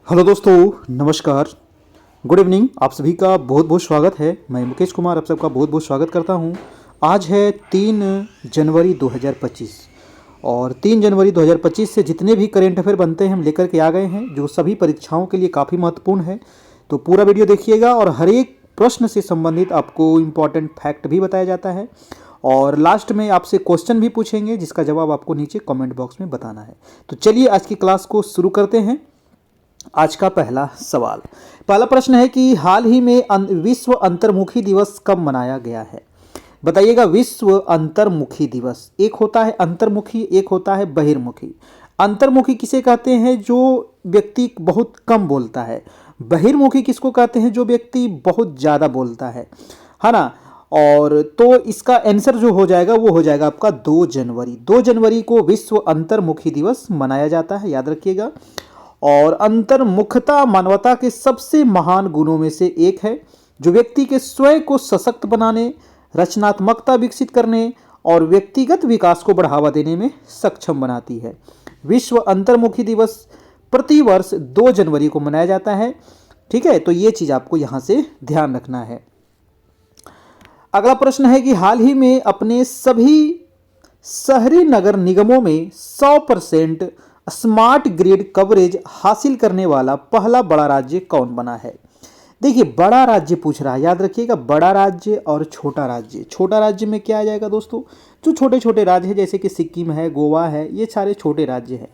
Hello दोस्तों, नमस्कार, good evening. आप सभी का बहुत बहुत स्वागत है। मैं मुकेश कुमार आप सबका बहुत बहुत स्वागत करता हूं। आज है 3 जनवरी 2025 और 3 जनवरी 2025 से जितने भी करेंट अफेयर बनते हैं हम लेकर के आ गए हैं, जो सभी परीक्षाओं के लिए काफ़ी महत्वपूर्ण है। तो पूरा वीडियो देखिएगा और हर एक प्रश्न से संबंधित आपको इम्पॉर्टेंट फैक्ट भी बताया जाता है और लास्ट में आपसे क्वेश्चन भी पूछेंगे जिसका जवाब आपको नीचे कमेंट बॉक्स में बताना है। तो चलिए आज की क्लास को शुरू करते हैं। आज का पहला सवाल, पहला प्रश्न है कि हाल ही में विश्व अंतर्मुखी दिवस कब मनाया गया है? बताइएगा। विश्व अंतर्मुखी दिवस, एक होता है अंतर्मुखी, एक होता है बहिर्मुखी। अंतर्मुखी किसे कहते हैं? जो व्यक्ति बहुत कम बोलता है। बहिर्मुखी किसको कहते हैं? जो व्यक्ति बहुत ज़्यादा बोलता है ना। और तो इसका आंसर जो हो जाएगा वो हो जाएगा आपका 2 जनवरी। 2 जनवरी को विश्व अंतर्मुखी दिवस मनाया जाता है, याद रखिएगा। और अंतर्मुखता मानवता के सबसे महान गुणों में से एक है, जो व्यक्ति के स्वयं को सशक्त बनाने, रचनात्मकता विकसित करने और व्यक्तिगत विकास को बढ़ावा देने में सक्षम बनाती है। विश्व अंतर्मुखी दिवस प्रतिवर्ष 2 जनवरी को मनाया जाता है। ठीक है, तो ये चीज़ आपको यहाँ से ध्यान रखना है। अगला प्रश्न है कि हाल ही में अपने सभी शहरी नगर निगमों में 100% स्मार्ट ग्रिड कवरेज हासिल करने वाला पहला बड़ा राज्य कौन बना है? देखिए, बड़ा राज्य पूछ रहा है, याद रखिएगा। बड़ा राज्य और छोटा राज्य। छोटा राज्य में क्या आ जाएगा दोस्तों? जो छोटे छोटे राज्य हैं, जैसे कि सिक्किम है, गोवा है, ये सारे छोटे राज्य हैं।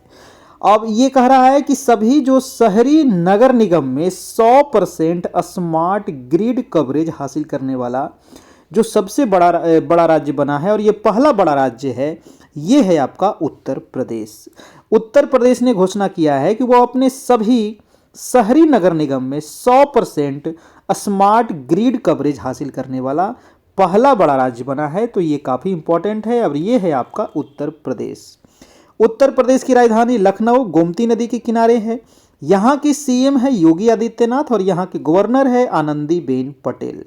अब ये कह रहा है कि सभी जो शहरी नगर निगम में 100% स्मार्ट ग्रिड कवरेज हासिल करने वाला जो सबसे बड़ा राज्य बना है और ये पहला बड़ा राज्य है, ये है आपका उत्तर प्रदेश। उत्तर प्रदेश ने घोषणा किया है कि वो अपने सभी शहरी नगर निगम में 100% स्मार्ट ग्रिड कवरेज हासिल करने वाला पहला बड़ा राज्य बना है। तो ये काफ़ी इंपॉर्टेंट है। अब ये है आपका उत्तर प्रदेश। उत्तर प्रदेश की राजधानी लखनऊ गोमती नदी के किनारे है। यहाँ की सीएम है योगी आदित्यनाथ और यहाँ के गवर्नर है आनंदीबेन पटेल।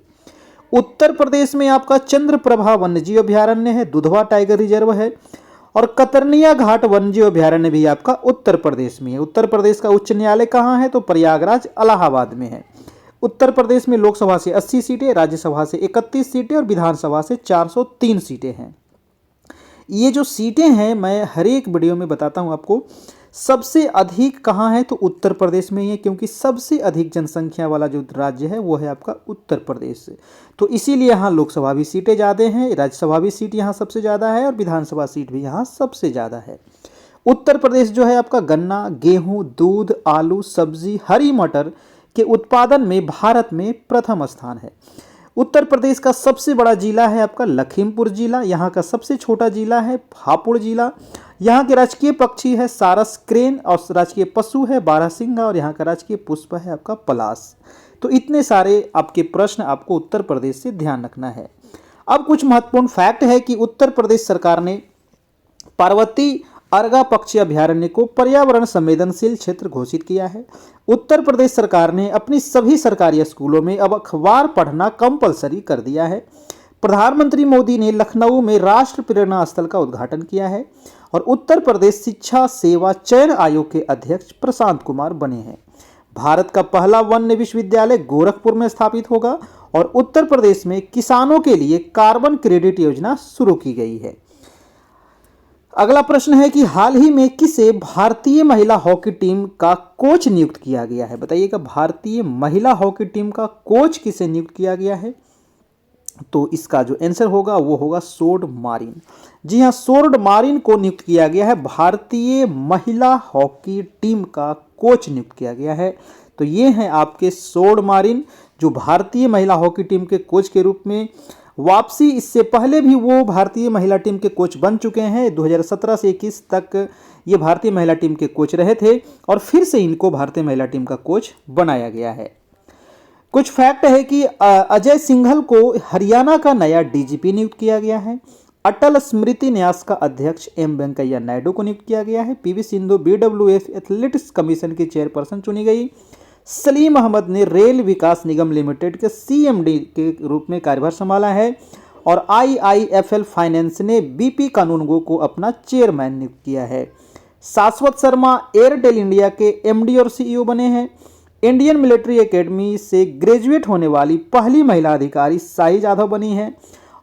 उत्तर प्रदेश में आपका चंद्रप्रभा वन्यजीव अभयारण्य है, दुधवा टाइगर रिजर्व है और कतरनिया घाट वन्यजीव अभयारण्य भी आपका उत्तर प्रदेश में है। उत्तर प्रदेश का उच्च न्यायालय कहाँ है? तो प्रयागराज इलाहाबाद में है। उत्तर प्रदेश में लोकसभा से 80 सीटें, राज्यसभा से 31 सीटें और विधानसभा से 403 सीटें हैं। ये जो सीटें हैं मैं हर एक वीडियो में बताता हूँ आपको। सबसे अधिक कहाँ है? तो उत्तर प्रदेश में ही है, क्योंकि सबसे अधिक जनसंख्या वाला जो राज्य है वो है आपका उत्तर प्रदेश। तो इसीलिए यहाँ लोकसभा भी सीटें ज़्यादा हैं, राज्यसभा भी सीट यहाँ सबसे ज़्यादा है और विधानसभा सीट भी यहाँ सबसे ज़्यादा है। उत्तर प्रदेश जो है आपका गन्ना, गेहूँ, दूध, आलू, सब्जी, हरी मटर के उत्पादन में भारत में प्रथम स्थान है। उत्तर प्रदेश का सबसे बड़ा जिला है आपका लखीमपुर जिला। यहाँ का सबसे छोटा जिला है हापुड़ जिला। यहाँ के राजकीय पक्षी है सारस क्रेन और राजकीय पशु है बारहसिंगा और यहाँ का राजकीय पुष्प है आपका पलाश। तो इतने सारे आपके प्रश्न आपको उत्तर प्रदेश से ध्यान रखना है। अब कुछ महत्वपूर्ण फैक्ट है कि उत्तर प्रदेश सरकार ने पार्वती अर्गा पक्षी अभयारण्य को पर्यावरण संवेदनशील क्षेत्र घोषित किया है। उत्तर प्रदेश सरकार ने अपनी सभी सरकारी स्कूलों में अब अखबार पढ़ना कंपलसरी कर दिया है। प्रधानमंत्री मोदी ने लखनऊ में राष्ट्र प्रेरणा स्थल का उद्घाटन किया है और उत्तर प्रदेश शिक्षा सेवा चयन आयोग के अध्यक्ष प्रशांत कुमार बने हैं। भारत का पहला वन्य विश्वविद्यालय गोरखपुर में स्थापित होगा और उत्तर प्रदेश में किसानों के लिए कार्बन क्रेडिट योजना शुरू की गई है। अगला प्रश्न है कि हाल ही में किसे भारतीय महिला हॉकी टीम का कोच नियुक्त किया गया है? बताइएगा, भारतीय महिला हॉकी टीम का कोच किसे नियुक्त किया गया है? तो इसका जो आंसर होगा वो होगा सोर्ड मारिन। जी हाँ, सोर्ड मारिन को नियुक्त किया गया है। भारतीय महिला हॉकी टीम का कोच नियुक्त किया गया है। तो ये हैं आपके सोर्ड मारिन, जो भारतीय महिला हॉकी टीम के कोच के रूप में वापसी, इससे पहले भी वो भारतीय महिला टीम के कोच बन चुके हैं। 2017 से 21 तक ये भारतीय महिला टीम के कोच रहे थे और फिर से इनको भारतीय महिला टीम का कोच बनाया गया है। कुछ फैक्ट है कि अजय सिंघल को हरियाणा का नया डीजीपी नियुक्त किया गया है। अटल स्मृति न्यास का अध्यक्ष एम वेंकैया नायडू को नियुक्त किया गया है। PV Sindhu BWF athletics commission की चेयरपर्सन चुनी गई। सलीम अहमद ने रेल विकास निगम लिमिटेड के सीएमडी के रूप में कार्यभार संभाला है और आईआईएफएल फाइनेंस ने बीपी कानूनगो को अपना चेयरमैन नियुक्त किया है। शाश्वत शर्मा एयरटेल इंडिया के एमडी और सीईओ बने हैं। इंडियन मिलिट्री एकेडमी से ग्रेजुएट होने वाली पहली महिला अधिकारी साई जाधव बनी है।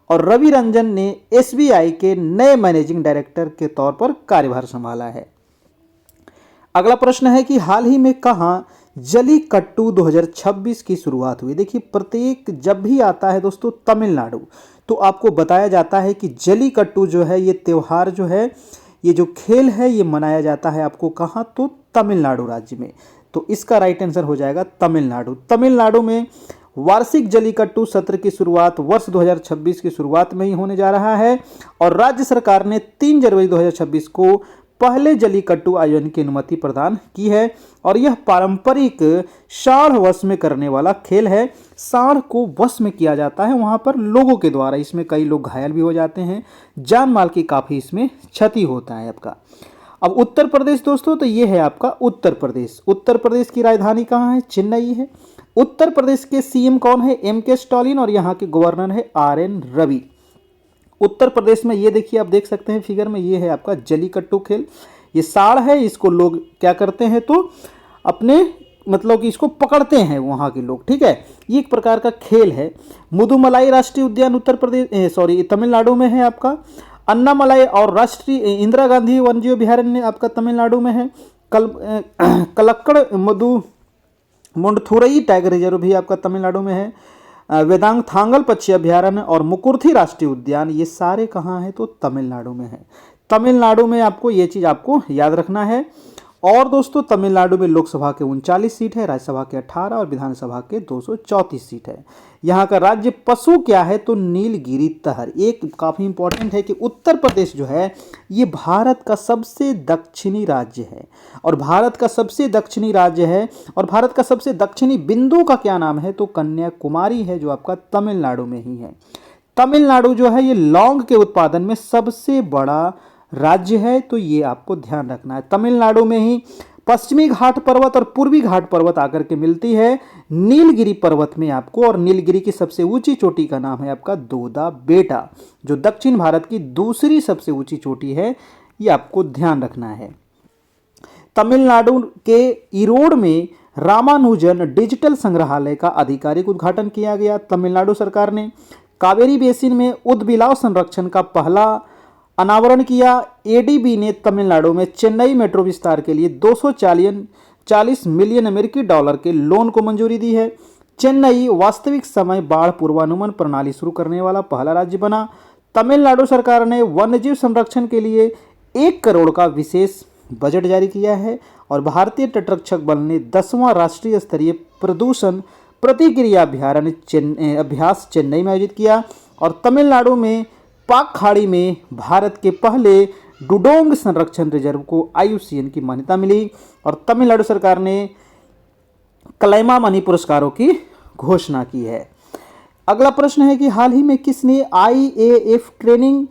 और रवि रंजन ने एसबीआई के नए मैनेजिंग डायरेक्टर के तौर पर कार्यभार संभाला है। अगला प्रश्न है कि हाल ही में कहां जल्लीकट्टू 2026 की शुरुआत हुई। देखिए, प्रत्येक जब भी आता है दोस्तों तमिलनाडु, तो आपको बताया जाता है कि जल्लीकट्टू जो है, ये त्यौहार जो है, ये जो खेल है, ये मनाया जाता है आपको कहाँ, तो तमिलनाडु राज्य में। तो इसका राइट आंसर हो जाएगा तमिलनाडु। तमिलनाडु में वार्षिक जल्लीकट्टू सत्र की शुरुआत वर्ष 2026 की शुरुआत में ही होने जा रहा है। और राज्य सरकार ने 3 जनवरी 2026 को पहले जल्लीकट्टू आयोजन की अनुमति प्रदान की है। और यह पारंपरिक साढ़ वश में करने वाला खेल है। साढ़ को वश में किया जाता है वहां पर लोगों के द्वारा। इसमें कई लोग घायल भी हो जाते हैं, जान माल की काफ़ी इसमें क्षति होता है आपका। अब उत्तर प्रदेश दोस्तों, तो ये है आपका उत्तर प्रदेश। उत्तर प्रदेश की राजधानी कहाँ है? चेन्नई है। उत्तर प्रदेश के सीएम कौन है? एम.के. स्टालिन। और यहाँ के गवर्नर है आर.एन. रवि। उत्तर प्रदेश में ये देखिए, आप देख सकते हैं फिगर में, ये है आपका जल्लीकट्टू खेल। ये साड़ है, इसको लोग क्या करते हैं तो अपने मतलब कि इसको पकड़ते हैं वहाँ के लोग, ठीक है। ये एक प्रकार का खेल है। मुदुमलाई राष्ट्रीय उद्यान उत्तर प्रदेश तमिलनाडु में है आपका। अन्नामलाई और राष्ट्रीय इंदिरा गांधी वन्यजीव अभयारण्य आपका तमिलनाडु में है। कलक्कड़ मधु मुंडथुरई टाइगर रिजर्व भी आपका तमिलनाडु में है। वेदांगथांगल पक्षी अभयारण्य और मुकुर्थी राष्ट्रीय उद्यान, ये सारे कहाँ हैं तो तमिलनाडु में है। तमिलनाडु में आपको ये चीज़ आपको याद रखना है। और दोस्तों तमिलनाडु में लोकसभा के 39 सीट है, राज्यसभा के 18 और विधानसभा के 234 सीट है। यहाँ का राज्य पशु क्या है तो नीलगिरी तहर। एक काफ़ी इंपॉर्टेंट है कि उत्तर प्रदेश जो है ये भारत का सबसे दक्षिणी राज्य है। और भारत का सबसे दक्षिणी राज्य है और भारत का सबसे दक्षिणी बिंदु का क्या नाम है तो कन्याकुमारी है, जो आपका तमिलनाडु में ही है। तमिलनाडु जो है ये लौंग के उत्पादन में सबसे बड़ा राज्य है, तो ये आपको ध्यान रखना है। तमिलनाडु में ही पश्चिमी घाट पर्वत और पूर्वी घाट पर्वत आकर के मिलती है नीलगिरी पर्वत में आपको। और नीलगिरी की सबसे ऊंची चोटी का नाम है आपका दोदा बेटा, जो दक्षिण भारत की दूसरी सबसे ऊंची चोटी है, ये आपको ध्यान रखना है। तमिलनाडु के ईरोड में रामानुजन डिजिटल संग्रहालय का आधिकारिक उद्घाटन किया गया। तमिलनाडु सरकार ने कावेरी बेसिन में उद्बिलाव संरक्षण का पहला अनावरण किया। एडीबी ने तमिलनाडु में चेन्नई मेट्रो विस्तार के लिए 240 मिलियन अमेरिकी डॉलर के लोन को मंजूरी दी है। चेन्नई वास्तविक समय बाढ़ पूर्वानुमान प्रणाली शुरू करने वाला पहला राज्य बना। तमिलनाडु सरकार ने वन्यजीव संरक्षण के लिए 1 करोड़ का विशेष बजट जारी किया है। और भारतीय तटरक्षक बल ने 10वां राष्ट्रीय स्तरीय प्रदूषण प्रतिक्रिया अभ्यास चेन्नई में आयोजित किया। और तमिलनाडु में पाक खाड़ी में भारत के पहले डुडोंग संरक्षण रिजर्व को IUCN की मान्यता मिली। और तमिलनाडु सरकार ने कलैमामणि पुरस्कारों की घोषणा की है। अगला प्रश्न है कि हाल ही में किसने IAF ट्रेनिंग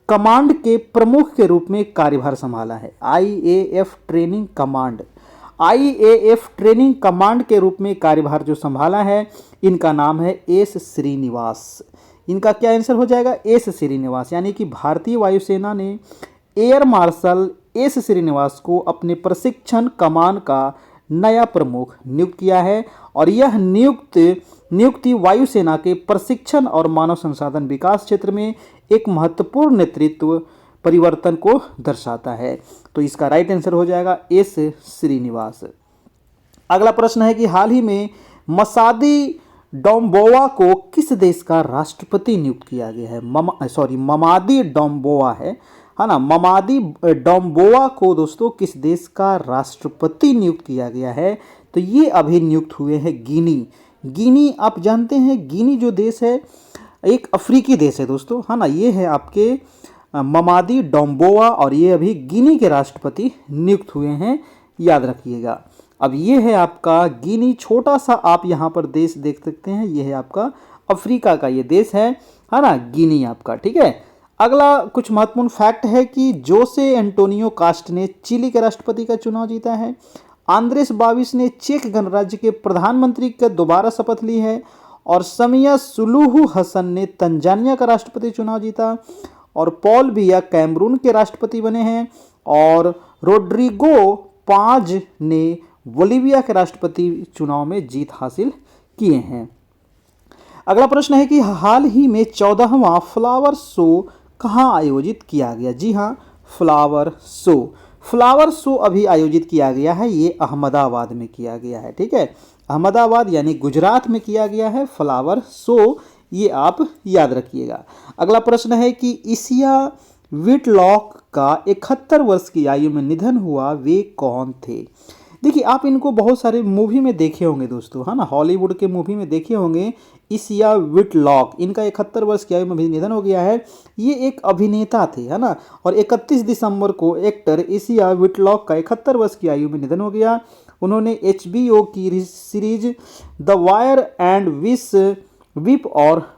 कमांड के प्रमुख के रूप में कार्यभार संभाला है। IAF ट्रेनिंग कमांड के रूप में कार्यभार जो संभाला है, इनका नाम है एस श्रीनिवास। इनका क्या आंसर हो जाएगा? एस श्रीनिवास। यानी कि भारतीय वायुसेना ने एयर मार्शल एस श्रीनिवास को अपने प्रशिक्षण कमान का नया प्रमुख नियुक्त किया है। और यह नियुक्ति वायुसेना के प्रशिक्षण और मानव संसाधन विकास क्षेत्र में एक महत्वपूर्ण नेतृत्व परिवर्तन को दर्शाता है। तो इसका राइट आंसर हो जाएगा एस श्रीनिवास। अगला प्रश्न है कि हाल ही में मसादी डोम्बोवा को किस देश का राष्ट्रपति नियुक्त किया गया है। ममादी डोम्बोवा है ना। ममादी डोम्बोवा को दोस्तों किस देश का राष्ट्रपति नियुक्त किया गया है तो ये अभी नियुक्त हुए हैं गिनी। आप जानते हैं गिनी जो देश है एक अफ्रीकी देश है दोस्तों, है ना। ये है आपके ममादी डोम्बोवा और ये अभी गिनी के राष्ट्रपति नियुक्त हुए हैं, याद रखिएगा। अब ये है आपका गिनी, छोटा सा आप यहाँ पर देश देख सकते हैं, ये है आपका अफ्रीका का ये देश है ना, गिनी आपका, ठीक है। अगला कुछ महत्वपूर्ण फैक्ट है कि जोसे एंटोनियो कास्ट ने चिली के राष्ट्रपति का चुनाव जीता है। आंद्रेस बाविस ने चेक गणराज्य के प्रधानमंत्री का दोबारा शपथ ली है। और समिया सुलूहु हसन ने तंजानिया का राष्ट्रपति चुनाव जीता। और पॉल बिया कैमरून के राष्ट्रपति बने हैं। और रोड्रिगो पाज ने बोलीविया के राष्ट्रपति चुनाव में जीत हासिल किए हैं। अगला प्रश्न है कि हाल ही में 14वां फ्लावर शो कहाँ आयोजित किया गया। जी हाँ, फ्लावर शो अभी आयोजित किया गया है, ये अहमदाबाद में किया गया है। ठीक है, अहमदाबाद यानी गुजरात में किया गया है फ्लावर शो, ये आप याद रखिएगा। अगला प्रश्न है कि इसिया विटलॉक का 71 वर्ष की आयु में निधन हुआ, वे कौन थे। देखिए, आप इनको बहुत सारे मूवी में देखे होंगे दोस्तों, है ना, हॉलीवुड के मूवी में देखे होंगे। इसिया विटलॉक, इनका 71 वर्ष की आयु में भी निधन हो गया है। ये एक अभिनेता थे, है ना, और 31 दिसंबर को एक्टर इसिया विटलॉक का 71 वर्ष की आयु में निधन हो गया। उन्होंने HBO की series the wire and whip और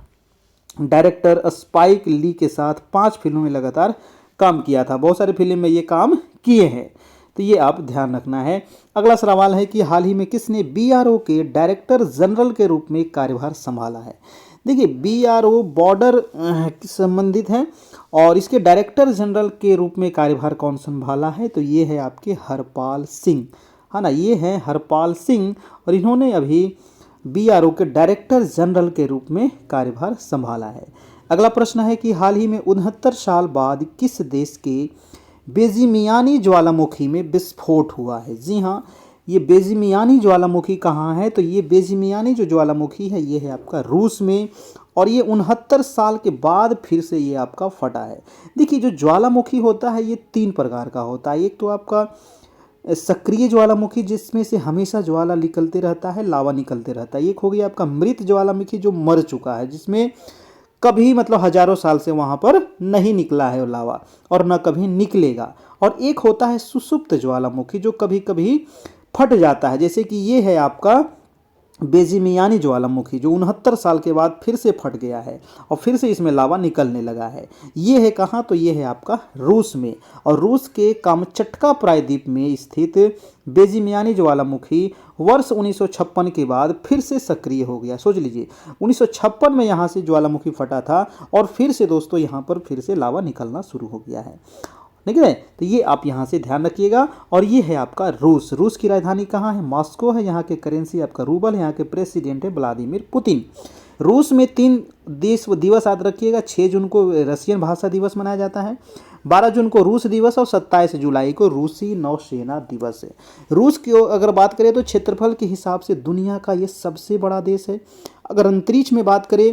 डायरेक्टर स्पाइक ली के साथ 5 फिल्मों में लगातार काम किया था। बहुत सारे फिल्म में ये काम किए हैं, तो ये आप ध्यान रखना है। अगला सवाल है कि हाल ही में किसने BRO के डायरेक्टर जनरल के रूप में कार्यभार संभाला है। देखिए, BRO बॉर्डर संबंधित है और इसके डायरेक्टर जनरल के रूप में कार्यभार कौन संभाला है, तो ये है आपके हरपाल सिंह, है ना, ये है हरपाल सिंह, और इन्होंने अभी BRO के डायरेक्टर जनरल के रूप में कार्यभार संभाला है। अगला प्रश्न है कि हाल ही में 69 साल बाद किस देश के बेजिमियानी ज्वालामुखी में विस्फोट हुआ है। जी हाँ, ये बेजिमियानी ज्वालामुखी कहाँ है, तो ये बेजिमियानी जो ज्वालामुखी है ये है आपका रूस में, और ये 69 साल के बाद फिर से ये आपका फटा है। देखिए, जो ज्वालामुखी होता है ये 3 प्रकार का होता है। एक तो आपका सक्रिय ज्वालामुखी, जिसमें से हमेशा ज्वाला निकलते रहता है, लावा निकलते रहता है। एक हो गया आपका मृत ज्वालामुखी जो मर चुका है, जिसमें कभी मतलब हजारों साल से वहाँ पर नहीं निकला है वो लावा और न कभी निकलेगा। और एक होता है सुसुप्त ज्वालामुखी जो कभी कभी फट जाता है, जैसे कि ये है आपका बेजिमियानी ज्वालामुखी जो 69 साल के बाद फिर से फट गया है और फिर से इसमें लावा निकलने लगा है। ये है कहाँ, तो ये है आपका रूस में, और रूस के कामचटका प्रायद्वीप में स्थित बेजिमियानी ज्वालामुखी वर्ष 1956 के बाद फिर से सक्रिय हो गया। सोच लीजिए, 1956 में यहाँ से ज्वालामुखी फटा था और फिर से दोस्तों यहाँ पर फिर से लावा निकलना शुरू हो गया है। ठीक है, तो ये आप यहाँ से ध्यान रखिएगा। और ये है आपका रूस की राजधानी कहाँ है, मॉस्को है। यहाँ के करेंसी आपका रूबल है। यहाँ के प्रेसिडेंट है व्लादिमीर पुतिन। रूस में 3 देश दिवस याद रखिएगा। 6 जून को रशियन भाषा दिवस मनाया जाता है, 12 जून को रूस दिवस और 27 जुलाई को रूसी नौसेना दिवस है। रूस की अगर बात करें तो क्षेत्रफल के हिसाब से दुनिया का ये सबसे बड़ा देश है। अगर अंतरिक्ष में बात करें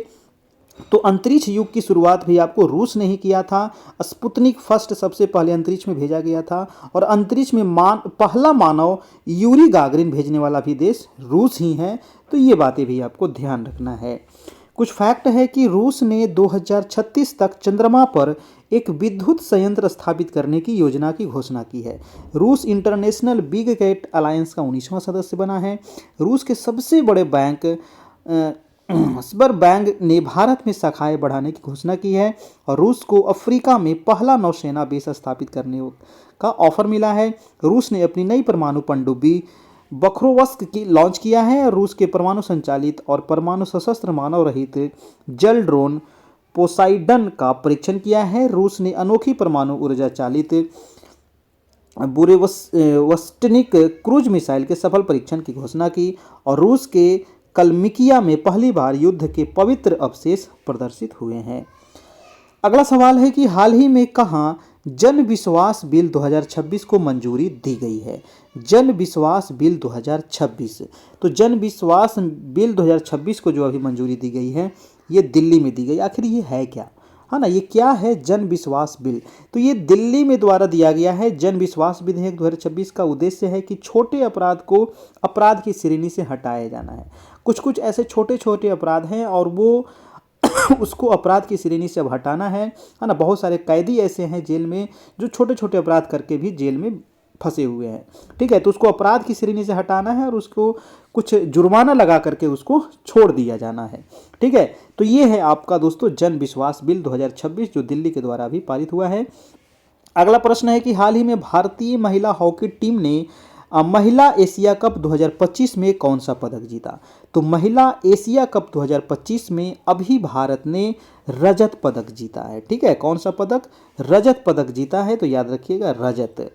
तो अंतरिक्ष युग की शुरुआत भी आपको रूस ने ही किया था। स्पुतनिक फर्स्ट सबसे पहले अंतरिक्ष में भेजा गया था और अंतरिक्ष में पहला मानव यूरी गागरिन भेजने वाला भी देश रूस ही है। तो ये बातें भी आपको ध्यान रखना है। कुछ फैक्ट है कि रूस ने 2036 तक चंद्रमा पर एक विद्युत संयंत्र स्थापित करने की योजना की घोषणा की है। रूस इंटरनेशनल बिग कैट अलायंस का 19वां सदस्य बना है। रूस के सबसे बड़े बैंक बैंक ने भारत में शाखाएं बढ़ाने की घोषणा की है और रूस को अफ्रीका में पहला नौसेना बेस स्थापित करने का ऑफर मिला है। रूस ने अपनी नई परमाणु पनडुब्बी बख्रोवस्क की लॉन्च किया है। रूस के परमाणु संचालित और परमाणु सशस्त्र मानव रहित जल ड्रोन पोसाइडन का परीक्षण किया है। रूस ने अनोखी परमाणु ऊर्जा चालित बुरेवस्टनिक क्रूज मिसाइल के सफल परीक्षण की घोषणा की और रूस के कलमिकिया में पहली बार युद्ध के पवित्र अवशेष प्रदर्शित हुए हैं। अगला सवाल है कि हाल ही में कहाँ जन विश्वास बिल 2026 को मंजूरी दी गई है। जन विश्वास बिल 2026, तो जन विश्वास बिल 2026 को जो अभी मंजूरी दी गई है ये दिल्ली में दी गई। आखिर ये है क्या, है ना, ये क्या है जन विश्वास बिल, तो ये दिल्ली में द्वारा दिया गया है। जन विश्वास विधेयक 2026 का उद्देश्य है कि छोटे अपराध को अपराध की श्रेणी से हटाया जाना है। कुछ ऐसे छोटे छोटे अपराध हैं और वो उसको अपराध की श्रेणी से अब हटाना है ना। बहुत सारे कैदी ऐसे हैं जेल में जो छोटे छोटे अपराध करके भी जेल में फंसे हुए हैं। ठीक है, तो उसको अपराध की श्रेणी से हटाना है और उसको कुछ जुर्माना लगा करके उसको छोड़ दिया जाना है। ठीक है, तो ये है आपका दोस्तों जन विश्वास बिल 2026 जो दिल्ली के द्वारा भी पारित हुआ है। अगला प्रश्न है कि हाल ही में भारतीय महिला हॉकी टीम ने महिला एशिया कप 2025 में कौन सा पदक जीता। तो महिला एशिया कप 2025 में अभी भारत ने रजत पदक जीता है। ठीक है, कौन सा पदक, रजत पदक जीता है, तो याद रखिएगा रजत।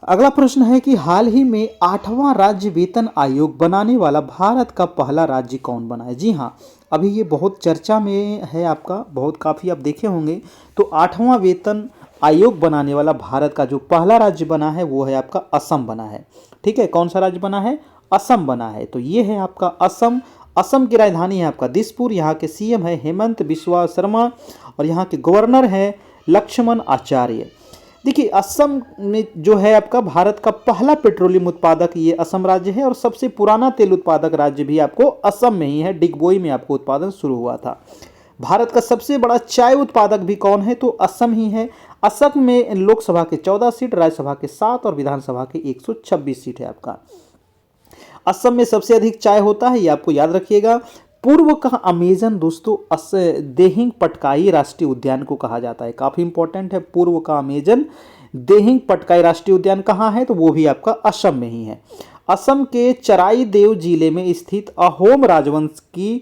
अगला प्रश्न है कि हाल ही में 8वां राज्य वेतन आयोग बनाने वाला भारत का पहला राज्य कौन बना है। जी हाँ, अभी ये बहुत चर्चा में है, आपका बहुत काफ़ी आप देखे होंगे। तो 8वां वेतन आयोग बनाने वाला भारत का जो पहला राज्य बना है वो है आपका असम बना है। ठीक है, कौन सा राज्य बना है? असम बना है। तो ये है आपका असम। असम की राजधानी है आपका दिसपुर। यहाँ के सीएम है हेमंत बिस्वा शर्मा और यहाँ के गवर्नर है लक्ष्मण आचार्य। देखिए, असम में जो है आपका भारत का पहला पेट्रोलियम उत्पादक ये असम राज्य है और सबसे पुराना तेल उत्पादक राज्य भी आपको असम में ही है। डिगबोई में आपको उत्पादन शुरू हुआ था। भारत का सबसे बड़ा चाय उत्पादक भी कौन है? तो असम ही है। असम में लोकसभा के 14 सीट, राज्यसभा के 7 और विधानसभा के 126 सीट है आपका। असम में सबसे अधिक चाय होता है, ये आपको याद रखिएगा। पूर्व का अमेजन दोस्तों देहिंग पटकाई राष्ट्रीय उद्यान को कहा जाता है। काफी इंपॉर्टेंट है। पूर्व का अमेजन देहिंग पटकाई राष्ट्रीय उद्यान कहाँ है? तो वो भी आपका असम में ही है। असम के चराई देव जिले में स्थित अहोम राजवंश की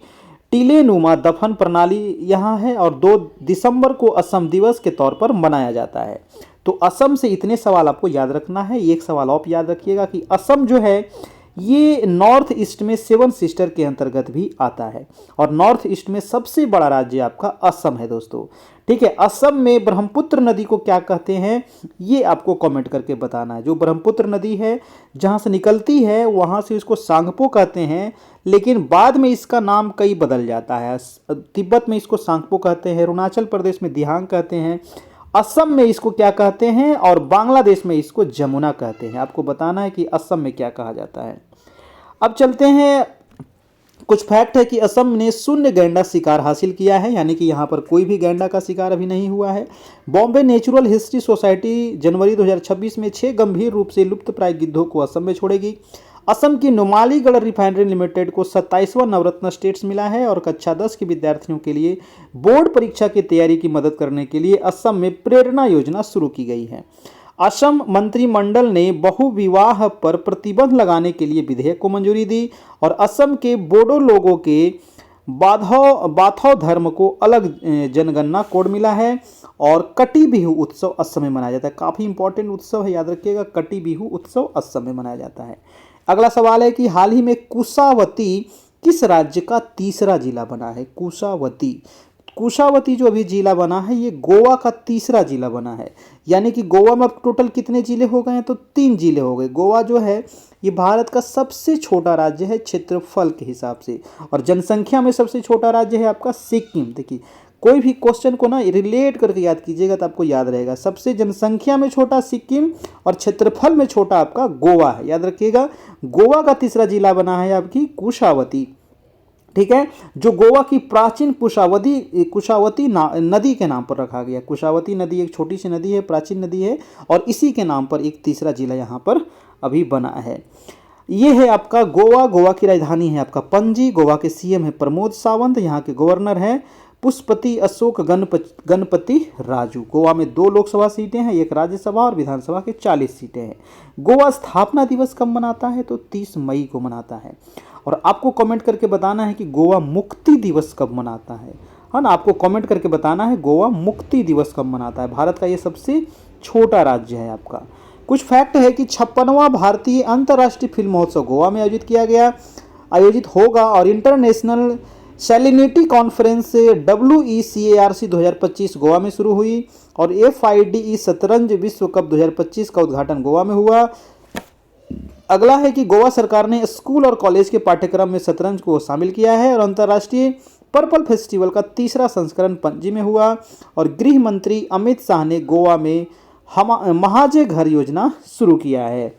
टीलेनुमा दफन प्रणाली यहाँ है और 2 दिसंबर को असम दिवस के तौर पर मनाया जाता है। तो असम से इतने सवाल आपको याद रखना है। एक सवाल आप याद रखिएगा कि असम जो है ये नॉर्थ ईस्ट में 7 सिस्टर के अंतर्गत भी आता है और नॉर्थ ईस्ट में सबसे बड़ा राज्य आपका असम है दोस्तों। ठीक है, असम में ब्रह्मपुत्र नदी को क्या कहते हैं ये आपको कमेंट करके बताना है। जो ब्रह्मपुत्र नदी है जहां से निकलती है वहां से इसको सांगपो कहते हैं, लेकिन बाद में इसका नाम कई बदल जाता है। तिब्बत में इसको सांगपो कहते हैं, अरुणाचल प्रदेश में दिहांग कहते हैं, असम में इसको क्या कहते हैं और बांग्लादेश में इसको जमुना कहते हैं। आपको बताना है कि असम में क्या कहा जाता है। अब चलते हैं, कुछ फैक्ट है कि असम ने शून्य गैंडा शिकार हासिल किया है, यानी कि यहाँ पर कोई भी गैंडा का शिकार अभी नहीं हुआ है। बॉम्बे नेचुरल हिस्ट्री सोसाइटी जनवरी 2026 में 6 गंभीर रूप से लुप्तप्राय गिद्धों को असम में छोड़ेगी। असम की नुमालीगढ़ रिफाइनरी लिमिटेड को 27वां नवरत्न स्टेट्स मिला है और कक्षा 10 के विद्यार्थियों के लिए बोर्ड परीक्षा की तैयारी की मदद करने के लिए असम में प्रेरणा योजना शुरू की गई है। असम मंत्रिमंडल ने बहुविवाह पर प्रतिबंध लगाने के लिए विधेयक को मंजूरी दी और असम के बोडो लोगों के बाथौ धर्म को अलग जनगणना कोड मिला है और कटी बिहू उत्सव असम में मनाया जाता है। काफ़ी इंपॉर्टेंट उत्सव है, याद रखिएगा। कटी बिहू उत्सव असम में मनाया जाता है। अगला सवाल है कि हाल ही में कुशावती किस राज्य का तीसरा जिला बना है? कुशावती जो अभी जिला बना है ये गोवा का तीसरा जिला बना है। यानी कि गोवा में अब टोटल कितने जिले हो गए हैं? तो 3 जिले हो गए। गोवा जो है ये भारत का सबसे छोटा राज्य है क्षेत्रफल के हिसाब से और जनसंख्या में सबसे छोटा राज्य है आपका सिक्किम। देखिए, कोई भी क्वेश्चन को ना रिलेट करके याद कीजिएगा तो आपको याद रहेगा। सबसे जनसंख्या में छोटा सिक्किम और क्षेत्रफल में छोटा आपका गोवा है, याद रखिएगा। गोवा का तीसरा जिला बना है आपकी कुशावती। ठीक है, जो गोवा की प्राचीन कुशावती नदी के नाम पर रखा गया। कुशावती नदी एक छोटी सी नदी है, प्राचीन नदी है और इसी के नाम पर एक तीसरा जिला यहाँ पर अभी बना है। ये है आपका गोवा। गोवा की राजधानी है आपका पणजी। गोवा के सीएम है प्रमोद सावंत। यहाँ के गवर्नर हैं पुष्पति अशोक गणपति राजू। गोवा में 2 लोकसभा सीटें हैं, एक राज्यसभा और विधानसभा के 40 सीटें हैं। गोवा स्थापना दिवस कब मनाता है? तो 30 मई को मनाता है। और आपको कमेंट करके बताना है कि गोवा मुक्ति दिवस कब मनाता है ना। आपको कमेंट करके बताना है गोवा मुक्ति दिवस कब मनाता है। भारत का ये सबसे छोटा राज्य है आपका। कुछ फैक्ट है कि 56वां भारतीय अंतर्राष्ट्रीय फिल्म महोत्सव गोवा में आयोजित होगा और international salinity conference WECARC 2025 Goa में शुरू हुई और FIDE शतरंज विश्व कप 2025 का उद्घाटन गोवा में हुआ। अगला है कि गोवा सरकार ने स्कूल और कॉलेज के पाठ्यक्रम में शतरंज को शामिल किया है और अंतर्राष्ट्रीय पर्पल फेस्टिवल का 3रा संस्करण पणजी में हुआ और गृह मंत्री अमित शाह ने गोवा में महाजय घर योजना शुरू किया है।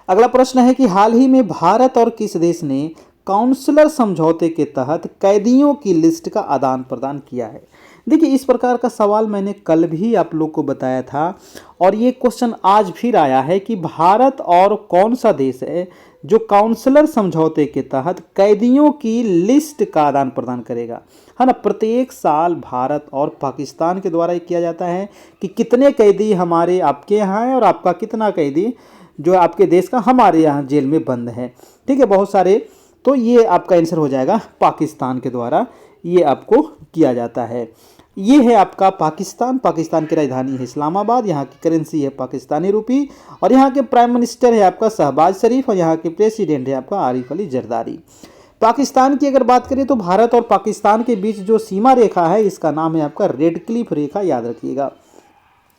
अगला प्रश्न है कि हाल ही में भारत और किस देश ने काउंसलर समझौते के तहत कैदियों की लिस्ट का आदान प्रदान किया है? देखिए, इस प्रकार का सवाल मैंने कल भी आप लोग को बताया था और ये क्वेश्चन आज फिर आया है कि भारत और कौन सा देश है जो काउंसलर समझौते के तहत कैदियों की लिस्ट का आदान प्रदान करेगा, है ना। प्रत्येक साल भारत और पाकिस्तान के द्वारा किया जाता है कि कितने कैदी हमारे आपके यहाँ हैं और आपका कितना कैदी जो आपके देश का हमारे यहाँ जेल में बंद है। ठीक है, बहुत सारे। तो ये आपका आंसर हो जाएगा पाकिस्तान के द्वारा ये आपको किया जाता है। ये है आपका पाकिस्तान। पाकिस्तान की राजधानी है इस्लामाबाद, यहाँ की करेंसी है पाकिस्तानी रुपी, और यहाँ के प्राइम मिनिस्टर है आपका शहबाज शरीफ, और यहाँ के प्रेसिडेंट है आपका आरिफ अली जरदारी। पाकिस्तान की अगर बात करें तो भारत और पाकिस्तान के बीच जो सीमा रेखा है इसका नाम है आपका रेड क्लिफ रेखा, याद रखिएगा।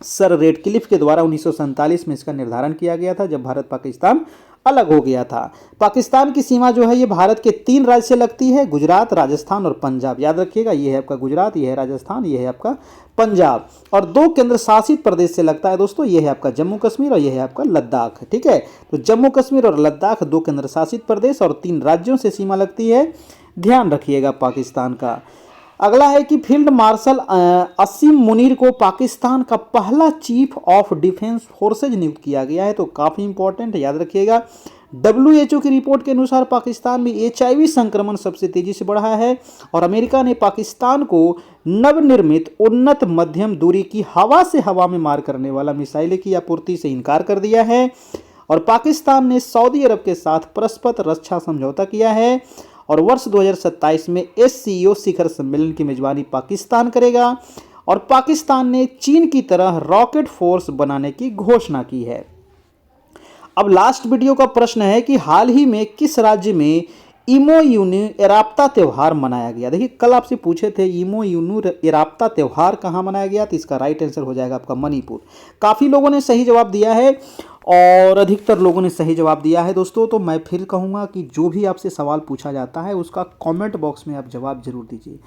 सर रेडक्लिफ के द्वारा 1947 में इसका निर्धारण किया गया था, जब भारत पाकिस्तान अलग हो गया था। पाकिस्तान की सीमा जो है ये भारत के 3 राज्य से लगती है, गुजरात, राजस्थान और पंजाब। याद रखिएगा, ये है आपका गुजरात, ये है राजस्थान, ये है आपका पंजाब। और 2 केंद्र शासित प्रदेश से लगता है दोस्तों, ये है आपका जम्मू कश्मीर और ये है आपका लद्दाख। ठीक है, तो जम्मू कश्मीर और लद्दाख 2 केंद्र शासित प्रदेश और 3 राज्यों से सीमा लगती है, ध्यान रखिएगा पाकिस्तान का। अगला है कि फील्ड मार्शल असीम मुनीर को पाकिस्तान का पहला चीफ ऑफ डिफेंस फोर्सेज नियुक्त किया गया है, तो काफ़ी इंपॉर्टेंट है, याद रखिएगा। WHO की रिपोर्ट के अनुसार पाकिस्तान में HIV संक्रमण सबसे तेजी से बढ़ा है, और अमेरिका ने पाकिस्तान को नवनिर्मित उन्नत मध्यम दूरी की हवा से हवा में मार करने वाला मिसाइलें की आपूर्ति से इनकार कर दिया है, और पाकिस्तान ने सऊदी अरब के साथ परस्पर रक्षा समझौता किया है, और वर्ष 2027 में SCO शिखर सम्मेलन की मेजबानी पाकिस्तान करेगा, और पाकिस्तान ने चीन की तरह रॉकेट फोर्स बनाने की घोषणा की है। अब लास्ट वीडियो का प्रश्न है कि हाल ही में किस राज्य में इमोयुनु एराप्ता त्यौहार मनाया गया। देखिए, कल आपसे पूछे थे इमोयुनु एराप्ता त्यौहार कहाँ मनाया गया, तो इसका राइट आंसर हो जाएगा आपका मणिपुर। काफ़ी लोगों ने सही जवाब दिया है और अधिकतर लोगों ने सही जवाब दिया है दोस्तों। तो मैं फिर कहूँगा कि जो भी आपसे सवाल पूछा जाता है उसका कमेंट बॉक्स में आप जवाब जरूर दीजिए,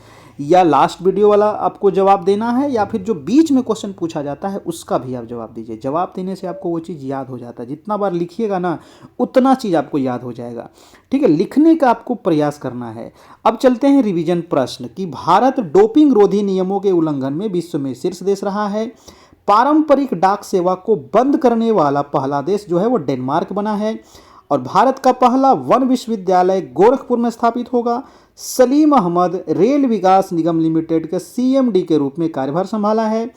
या लास्ट वीडियो वाला आपको जवाब देना है, या फिर जो बीच में क्वेश्चन पूछा जाता है उसका भी आप जवाब दीजिए। जवाब देने से आपको वो चीज़ याद हो जाता है, जितना बार लिखिएगा ना उतना चीज़ आपको याद हो जाएगा। ठीक है, लिखने का आपको प्रयास करना है। अब चलते हैं रिवीजन प्रश्न कि भारत डोपिंग रोधी नियमों के उल्लंघन में विश्व में शीर्ष देश रहा है। पारंपरिक डाक सेवा को बंद करने वाला पहला देश जो है वो डेनमार्क बना है, और भारत का पहला वन विश्वविद्यालय गोरखपुर में स्थापित होगा। सलीम अहमद रेल विकास निगम लिमिटेड के CMD के रूप में कार्यभार संभाला है।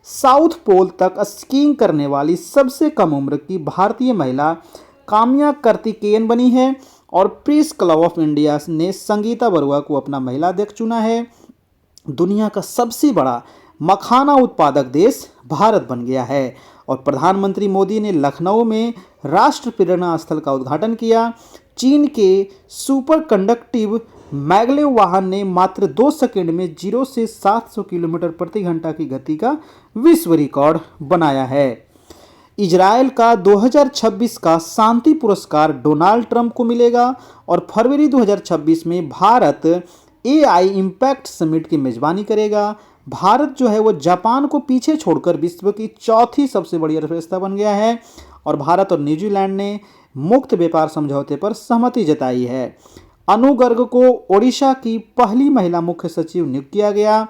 साउथ पोल तक स्कीइंग करने वाली सबसे कम उम्र की भारतीय महिला काम्या कार्तिकेयन बनी है, और प्रेस क्लब ऑफ इंडिया ने संगीता बरुआ को अपना महिला अध्यक्ष चुना है। दुनिया का सबसे बड़ा मखाना उत्पादक देश भारत बन गया है, और प्रधानमंत्री मोदी ने लखनऊ में राष्ट्र प्रेरणा स्थल का उद्घाटन किया। चीन के सुपर कंडक्टिव मैगलेव वाहन ने मात्र 2 सेकंड में 0 से 700 किलोमीटर प्रति घंटा की गति का विश्व रिकॉर्ड बनाया है। इजराइल का 2026 का शांति पुरस्कार डोनाल्ड ट्रंप को मिलेगा, और फरवरी 2026 में भारत AI इम्पैक्ट समिट की मेजबानी करेगा। भारत जो है वो जापान को पीछे छोड़कर विश्व की 4थी सबसे बड़ी अर्थव्यवस्था बन गया है, और भारत और न्यूजीलैंड ने मुक्त व्यापार समझौते पर सहमति जताई है। अनु गर्ग को ओडिशा की पहली महिला मुख्य सचिव नियुक्त किया गया।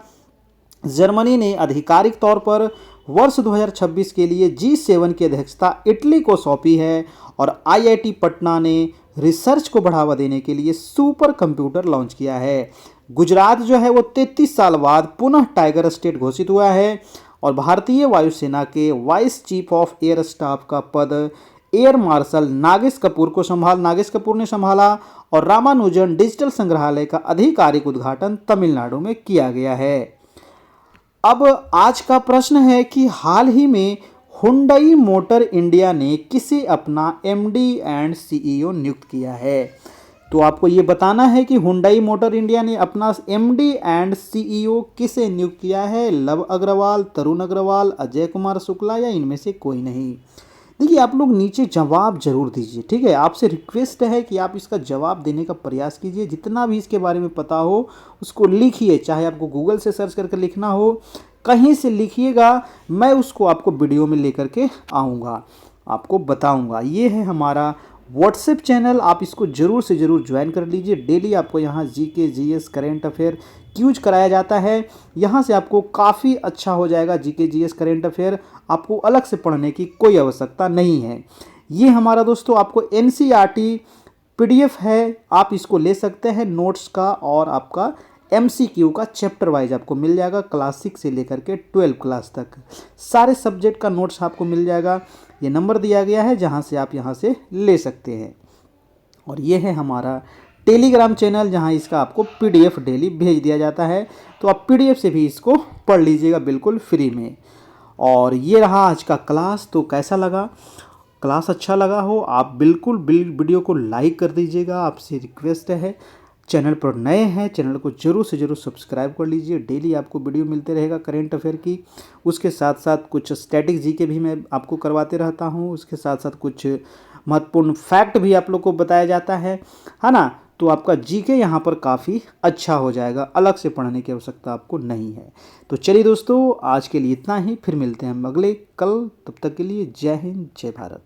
जर्मनी ने आधिकारिक तौर पर वर्ष 2026 के लिए G7 की अध्यक्षता इटली को सौंपी है, और IIT पटना ने रिसर्च को बढ़ावा देने के लिए सुपर कंप्यूटर लॉन्च किया है। गुजरात जो है वो 33 साल बाद पुनः टाइगर स्टेट घोषित हुआ है, और भारतीय वायुसेना के vice chief of air staff का पद एयर मार्शल नागेश कपूर ने संभाला, और रामानुजन डिजिटल संग्रहालय का आधिकारिक उद्घाटन तमिलनाडु में किया गया है। अब आज का प्रश्न है कि हाल ही में हुंडई मोटर इंडिया ने किसे अपना MD एंड CEO नियुक्त किया है। तो आपको ये बताना है कि हुंडई मोटर इंडिया ने अपना MD एंड CEO किसे नियुक्त किया है। लव अग्रवाल, तरुण अग्रवाल, अजय कुमार शुक्ला, या इनमें से कोई नहीं। देखिए, आप लोग नीचे जवाब जरूर दीजिए। ठीक है, आपसे रिक्वेस्ट है कि आप इसका जवाब देने का प्रयास कीजिए। जितना भी इसके बारे में पता हो उसको लिखिए, चाहे आपको गूगल से सर्च करके लिखना हो, कहीं से लिखिएगा, मैं उसको आपको वीडियो में लेकर के आऊँगा, आपको बताऊँगा। ये है हमारा व्हाट्सएप चैनल, आप इसको ज़रूर से ज़रूर ज्वाइन कर लीजिए। डेली आपको यहाँ GK GS current affair quiz कराया जाता है। यहाँ से आपको काफ़ी अच्छा हो जाएगा। GK GS करेंट अफेयर आपको अलग से पढ़ने की कोई आवश्यकता नहीं है। ये हमारा दोस्तों आपको NCERT PDF है, आप इसको ले सकते हैं नोट्स का, और आपका MCQ का चैप्टर वाइज आपको मिल जाएगा। क्लास 6 से लेकर के 12 क्लास तक सारे सब्जेक्ट का नोट्स आपको मिल जाएगा। ये नंबर दिया गया है जहाँ से आप यहाँ से ले सकते हैं। और ये है हमारा टेलीग्राम चैनल जहां इसका आपको पीडीएफ डेली भेज दिया जाता है, तो आप पीडीएफ से भी इसको पढ़ लीजिएगा बिल्कुल फ्री में। और ये रहा आज का क्लास। तो कैसा लगा? क्लास अच्छा लगा हो आप बिल्कुल वीडियो को लाइक कर दीजिएगा, आपसे रिक्वेस्ट है। चैनल पर नए हैं, चैनल को जरूर से जरूर सब्सक्राइब कर लीजिए। डेली आपको वीडियो मिलते रहेगा करेंट अफेयर की। उसके साथ साथ कुछ स्टैटिक जीके भी मैं आपको करवाते रहता हूँ। उसके साथ साथ कुछ महत्वपूर्ण फैक्ट भी आप लोग को बताया जाता है ना। तो आपका जीके यहाँ पर काफ़ी अच्छा हो जाएगा, अलग से पढ़ने की आवश्यकता आपको नहीं है। तो चलिए दोस्तों, आज के लिए इतना ही, फिर मिलते हैं हम अगले कल। तब तक के लिए जय हिंद, जय भारत।